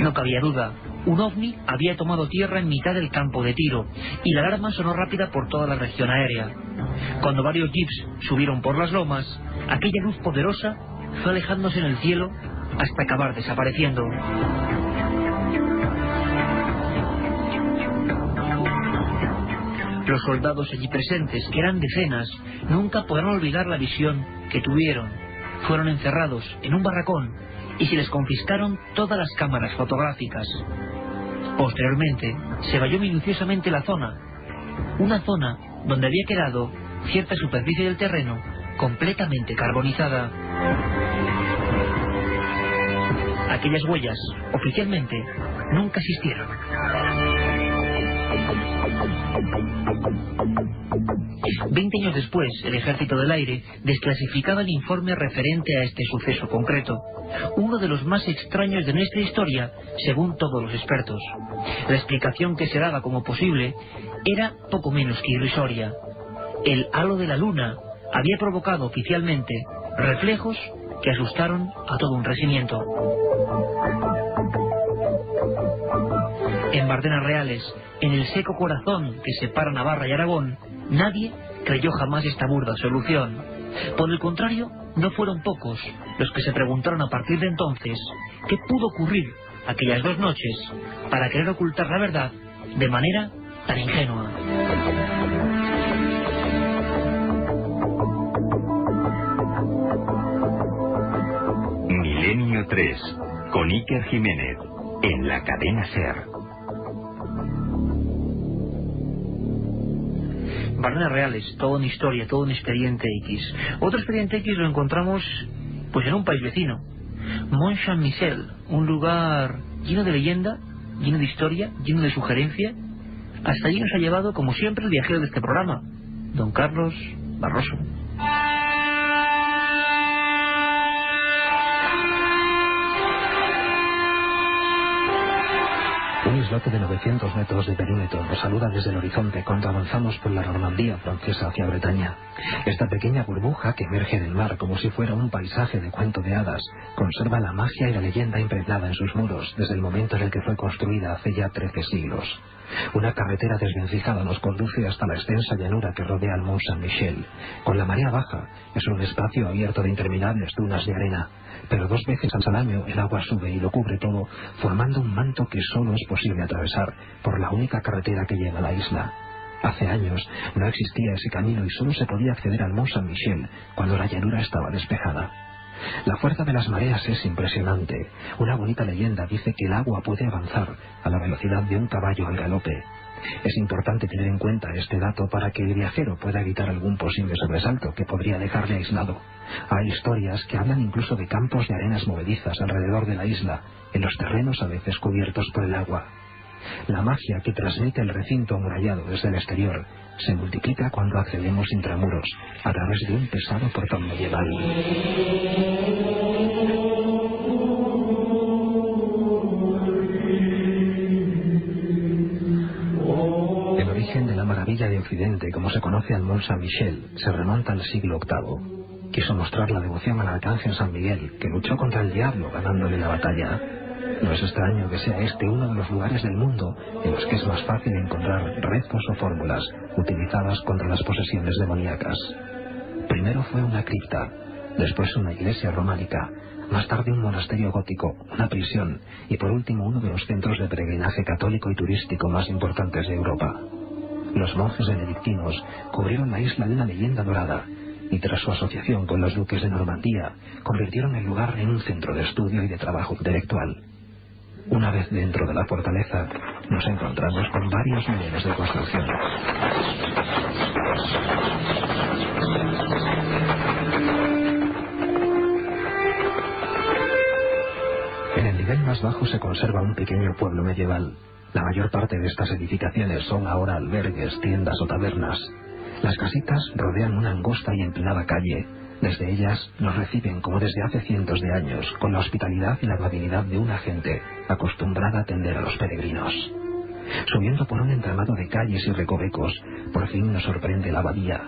No cabía duda, un ovni había tomado tierra en mitad del campo de tiro y la alarma sonó rápida por toda la región aérea. Cuando varios jeeps subieron por las lomas, aquella luz poderosa fue alejándose en el cielo hasta acabar desapareciendo. Los soldados allí presentes, que eran decenas, nunca podrán olvidar la visión que tuvieron. Fueron encerrados en un barracón y se les confiscaron todas las cámaras fotográficas. Posteriormente, se valló minuciosamente la zona, una zona donde había quedado cierta superficie del terreno completamente carbonizada. Aquellas huellas, oficialmente, nunca existieron. 20 años después, el Ejército del Aire desclasificaba el informe referente a este suceso concreto, uno de los más extraños de nuestra historia, según todos los expertos. La explicación que se daba como posible era poco menos que irrisoria. El halo de la luna había provocado oficialmente reflejos que asustaron a todo un regimiento. En Bárdenas Reales, en el seco corazón que separa Navarra y Aragón, nadie creyó jamás esta burda solución. Por el contrario, no fueron pocos los que se preguntaron a partir de entonces qué pudo ocurrir aquellas 2 noches para querer ocultar la verdad de manera tan ingenua. Milenio 3, con Iker Jiménez, en la cadena SER. Bárdenas Reales, toda una historia, todo un expediente X. Otro expediente X lo encontramos pues en un país vecino, Mont Saint-Michel, un lugar lleno de leyenda, lleno de historia, lleno de sugerencia. Hasta allí nos ha llevado, como siempre, el viajero de este programa, don Carlos Barroso. Un islote de 900 metros de perímetro nos saluda desde el horizonte cuando avanzamos por la Normandía francesa hacia Bretaña. Esta pequeña burbuja que emerge del mar como si fuera un paisaje de cuento de hadas conserva la magia y la leyenda impregnada en sus muros desde el momento en el que fue construida hace ya 13 siglos. Una carretera desvencijada nos conduce hasta la extensa llanura que rodea el Mont Saint-Michel. Con la marea baja es un espacio abierto de interminables dunas de arena, pero 2 veces al año el agua sube y lo cubre todo, formando un manto que solo es posible atravesar por la única carretera que llega a la isla. Hace años no existía ese camino y solo se podía acceder al Mont Saint-Michel cuando la llanura estaba despejada. La fuerza de las mareas es impresionante. Una bonita leyenda dice que el agua puede avanzar a la velocidad de un caballo al galope. Es importante tener en cuenta este dato para que el viajero pueda evitar algún posible sobresalto que podría dejarle aislado. Hay historias que hablan incluso de campos de arenas movedizas alrededor de la isla, en los terrenos a veces cubiertos por el agua. La magia que transmite el recinto amurallado desde el exterior se multiplica cuando accedemos intramuros a través de un pesado portón medieval. El origen de la maravilla de Occidente, como se conoce al Mont Saint-Michel, se remonta al siglo VIII. Quiso mostrar la devoción al arcángel San Miguel, que luchó contra el diablo ganándole la batalla. No es extraño que sea este uno de los lugares del mundo en los que es más fácil encontrar rezos o fórmulas utilizadas contra las posesiones demoníacas. Primero fue una cripta, después una iglesia románica, más tarde un monasterio gótico, una prisión y por último uno de los centros de peregrinaje católico y turístico más importantes de Europa. Los monjes benedictinos cubrieron la isla de una leyenda dorada y tras su asociación con los duques de Normandía convirtieron el lugar en un centro de estudio y de trabajo intelectual. Una vez dentro de la fortaleza, nos encontramos con varios niveles de construcción. En el nivel más bajo se conserva un pequeño pueblo medieval. La mayor parte de estas edificaciones son ahora albergues, tiendas o tabernas. Las casitas rodean una angosta y empinada calle. Desde ellas nos reciben como desde hace cientos de años, con la hospitalidad y la amabilidad de una gente acostumbrada a atender a los peregrinos. Subiendo por un entramado de calles y recovecos, por fin nos sorprende la abadía.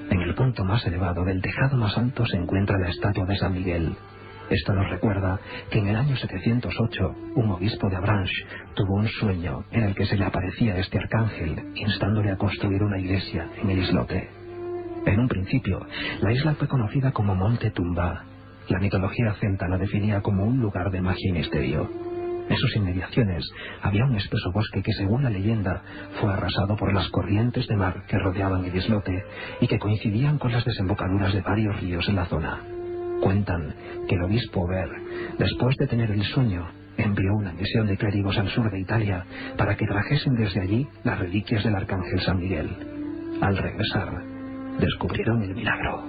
En el punto más elevado del tejado más alto se encuentra la estatua de San Miguel. Esto nos recuerda que en el año 708 un obispo de Avranches tuvo un sueño en el que se le aparecía este arcángel instándole a construir una iglesia en el islote. En un principio, la isla fue conocida como Monte Tumba. La mitología celta la definía como un lugar de magia y misterio. En sus inmediaciones había un espeso bosque que, según la leyenda, fue arrasado por las corrientes de mar que rodeaban el islote y que coincidían con las desembocaduras de varios ríos en la zona. Cuentan que el obispo Ver, después de tener el sueño, envió una misión de clérigos al sur de Italia para que trajesen desde allí las reliquias del arcángel San Miguel. Al regresar, descubrieron el milagro.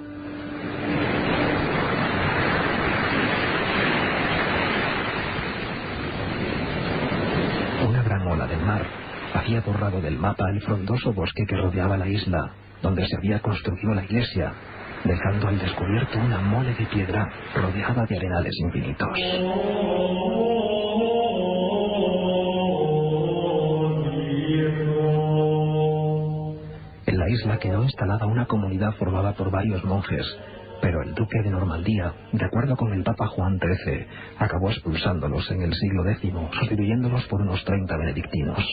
Una gran ola del mar había borrado del mapa el frondoso bosque que rodeaba la isla, donde se había construido la iglesia, dejando al descubierto una mole de piedra rodeada de arenales infinitos. En la isla quedó instalada una comunidad formada por varios monjes, pero el duque de Normandía, de acuerdo con el Papa Juan XIII, acabó expulsándolos en el siglo X, sustituyéndolos por unos 30 benedictinos.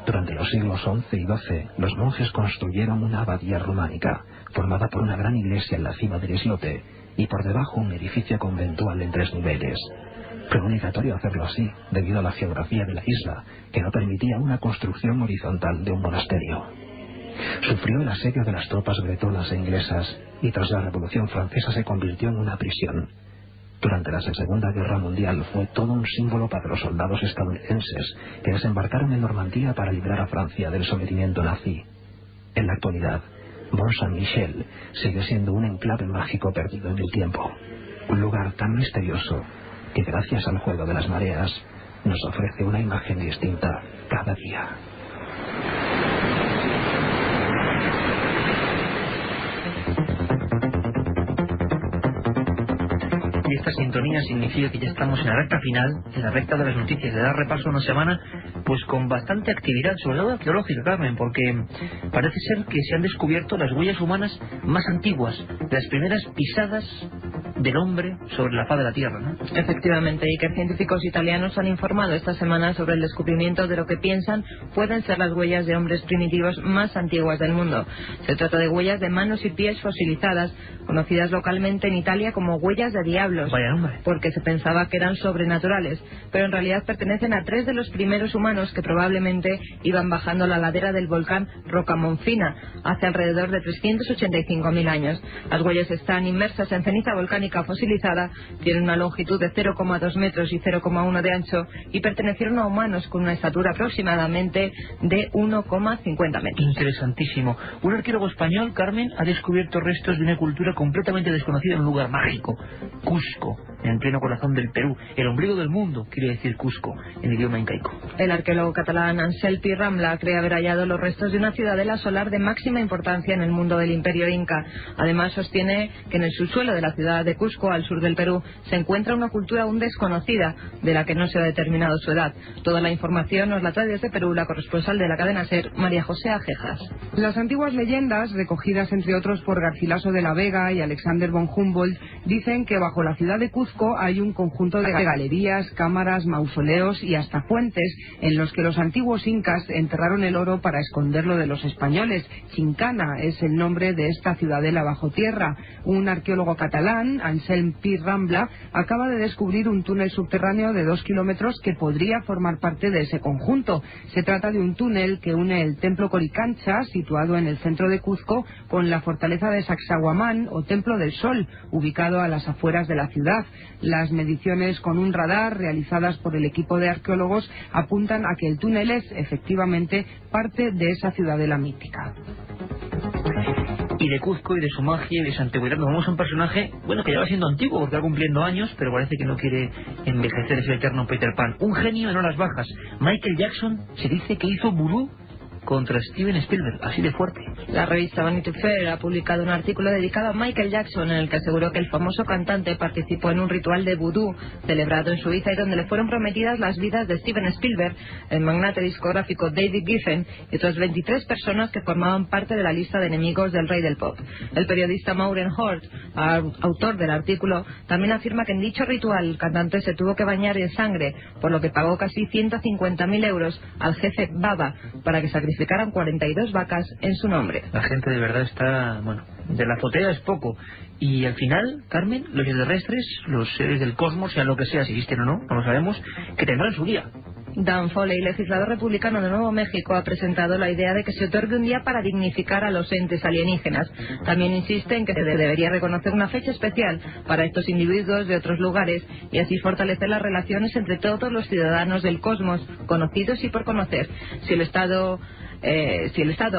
Durante los siglos XI y XII, los monjes construyeron una abadía románica, formada por una gran iglesia en la cima del islote, y por debajo un edificio conventual en 3 niveles. Fue obligatorio hacerlo así, debido a la geografía de la isla, que no permitía una construcción horizontal de un monasterio. Sufrió el asedio de las tropas bretonas e inglesas, y tras la Revolución Francesa se convirtió en una prisión. Durante la Segunda Guerra Mundial fue todo un símbolo para los soldados estadounidenses que desembarcaron en Normandía para librar a Francia del sometimiento nazi. En la actualidad, Mont Saint-Michel sigue siendo un enclave mágico perdido en el tiempo, un lugar tan misterioso que gracias al juego de las mareas nos ofrece una imagen distinta cada día. Y esta sintonía significa que ya estamos en la recta final, en la recta de las noticias, de dar repaso a una semana pues con bastante actividad, sobre todo arqueológica, Carmen, porque parece ser que se han descubierto las huellas humanas más antiguas, las primeras pisadas del hombre sobre la faz de la Tierra, ¿no? Efectivamente, y que científicos italianos han informado esta semana sobre el descubrimiento de lo que piensan pueden ser las huellas de hombres primitivos más antiguas del mundo. Se trata de huellas de manos y pies fosilizadas, conocidas localmente en Italia como huellas de diablos. Vaya nombre. Porque se pensaba que eran sobrenaturales, pero en realidad pertenecen a 3 de los primeros humanos que probablemente iban bajando la ladera del volcán Rocamonfina hace alrededor de 385.000 años. Las huellas están inmersas en ceniza volcánica fosilizada, tienen una longitud de 0,2 metros y 0,1 de ancho y pertenecieron a humanos con una estatura aproximadamente de 1,50 metros. Interesantísimo. Un arqueólogo español, Carmen, ha descubierto restos de una cultura completamente desconocida en un lugar mágico, Cusco, en pleno corazón del Perú. El ombligo del mundo, quiere decir Cusco, en idioma incaico. El arqueólogo catalán Ansel Pi Rambla cree haber hallado los restos de una ciudadela solar de máxima importancia en el mundo del Imperio Inca. Además, sostiene que en el subsuelo de la ciudad de Cusco, al sur del Perú, se encuentra una cultura aún desconocida, de la que no se ha determinado su edad. Toda la información nos la trae desde Perú la corresponsal de la cadena SER, María José Ajejas. Las antiguas leyendas, recogidas entre otros por Garcilaso de la Vega y Alexander von Humboldt, dicen que bajo la ciudad de Cuzco hay un conjunto de galerías, cámaras, mausoleos y hasta fuentes en los que los antiguos incas enterraron el oro para esconderlo de los españoles. Chincana es el nombre de esta ciudadela bajo tierra. Un arqueólogo catalán, Anselm Pi Rambla, acaba de descubrir un túnel subterráneo de 2 kilómetros que podría formar parte de ese conjunto. Se trata de un túnel que une el templo Coricancha, situado en el centro de Cuzco, con la fortaleza de Sacsayhuamán o Templo del Sol, ubicado a las afueras de la ciudad. Las mediciones con un radar realizadas por el equipo de arqueólogos apuntan a que el túnel es efectivamente parte de esa ciudadela mítica. Y de Cuzco y de su magia y de su antigüedad nos vamos a un personaje, bueno, que ya va siendo antiguo porque va cumpliendo años, pero parece que no quiere envejecer, ese eterno Peter Pan. Un genio en horas bajas. Michael Jackson se dice que hizo vudú contra Steven Spielberg, así de fuerte. La revista Vanity Fair ha publicado un artículo dedicado a Michael Jackson en el que aseguró que el famoso cantante participó en un ritual de vudú celebrado en Suiza y donde le fueron prometidas las vidas de Steven Spielberg, el magnate discográfico David Geffen y otras 23 personas que formaban parte de la lista de enemigos del rey del pop. El periodista Maureen Hort, autor del artículo, también afirma que en dicho ritual el cantante se tuvo que bañar en sangre, por lo que pagó casi 150.000 euros al jefe Baba para que sacrificaran 42 vacas en su nombre. La gente de verdad está, bueno, de la azotea es poco. Y al final, Carmen, los extraterrestres, los seres del cosmos, sean lo que sea, si existen o no, no lo sabemos, que tendrán su día. Dan Foley, legislador republicano de Nuevo México, ha presentado la idea de que se otorgue un día para dignificar a los entes alienígenas. También insiste en que se debería reconocer una fecha especial para estos individuos de otros lugares y así fortalecer las relaciones entre todos los ciudadanos del cosmos, conocidos y por conocer. Si el Estado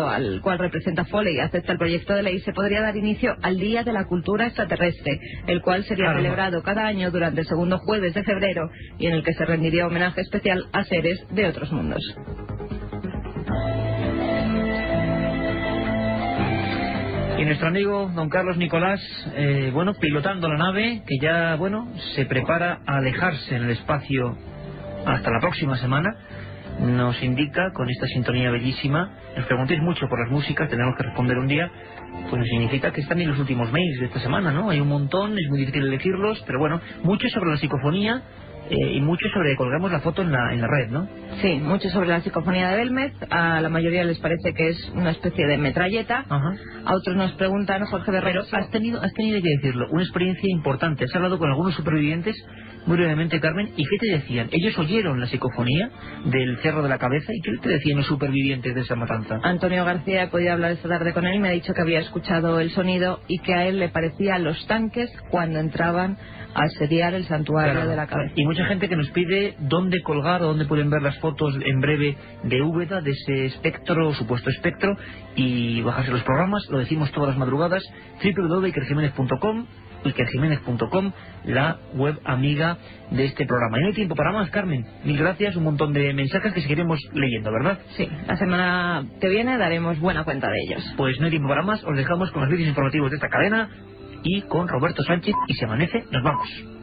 al cual representa Foley acepta el proyecto de ley, se podría dar inicio al Día de la Cultura Extraterrestre, el cual sería celebrado cada año durante el segundo jueves de febrero y en el que se rendiría homenaje especial a seres de otros mundos. Y nuestro amigo don Carlos Nicolás, pilotando la nave, que ya, se prepara a alejarse en el espacio hasta la próxima semana, nos indica con esta sintonía bellísima. Nos preguntéis mucho por las músicas, tenemos que responder un día, pues nos significa que están en los últimos mails de esta semana, ¿no? Hay un montón, es muy difícil elegirlos, pero bueno, mucho sobre la psicofonía y mucho sobre colgamos la foto en la red, ¿no? Sí, mucho sobre la psicofonía de Belmez. A la mayoría les parece que es una especie de metralleta. Ajá. A otros nos preguntan, Jorge Berrero, has tenido que decirlo, una experiencia importante. Has hablado con algunos supervivientes, muy brevemente, Carmen, ¿y qué te decían? Ellos oyeron la psicofonía del Cerro de la Cabeza, ¿y qué te decían los supervivientes de esa matanza? Antonio García, he podido hablar esta tarde con él, me ha dicho que había escuchado el sonido y que a él le parecía los tanques cuando entraban a asediar el santuario de la Cabeza. Y mucha gente que nos pide dónde colgar o dónde pueden ver las fotos en breve de Úbeda, de ese espectro, supuesto espectro, y bajarse los programas. Lo decimos todas las madrugadas, www.ikerjimenez.com, ikerjimenez.com, la web amiga de este programa. Y no hay tiempo para más, Carmen. Mil gracias, un montón de mensajes que seguiremos leyendo, ¿verdad? Sí, la semana que viene daremos buena cuenta de ellos. Pues no hay tiempo para más, os dejamos con los vídeos informativos de esta cadena y con Roberto Sánchez, y si amanece, nos vamos.